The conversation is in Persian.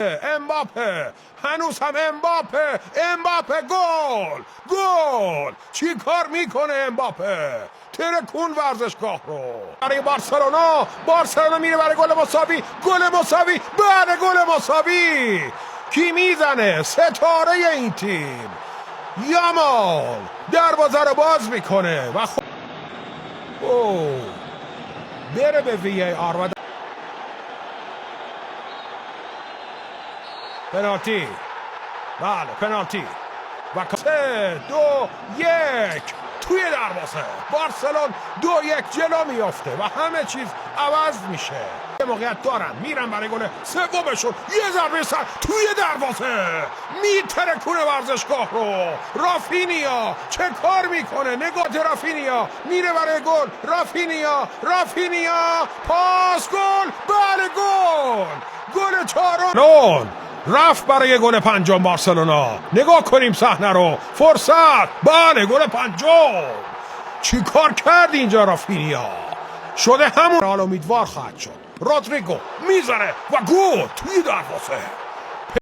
امباپه هنوز هم امباپه گل چی کار میکنه امباپه؟ ترکون ورزشگاه رو برای بارسلونا میره برای گل مساوی بله گل مساوی. کی میزنه؟ ستاره این تیم یامال دروازه رو باز میکنه و بره به وی ای آر و پنالتی. بله پنالتی و 3 2 1 توی دروازه بارسلون 2-1 جلو میافته و همه چیز عوض میشه. یه موقعیت دارن میرن برای گل سومشون، یه ضربه سر توی دروازه میترکونه ورزشگاه رو. رافینیا چه کار میکنه؟ نگاه رافینیا میره برای گل. رافینیا پاس گل. بله گل چهارم رفت برای گل پنجم بارسلونا. نگاه کنیم صحنه رو. فرصت. بله گل پنجم. چی کار کرد اینجا رافینیا؟ شده همون. حال امیدوار خواهد شد. رودریگو میزنه و گل توی دروازه.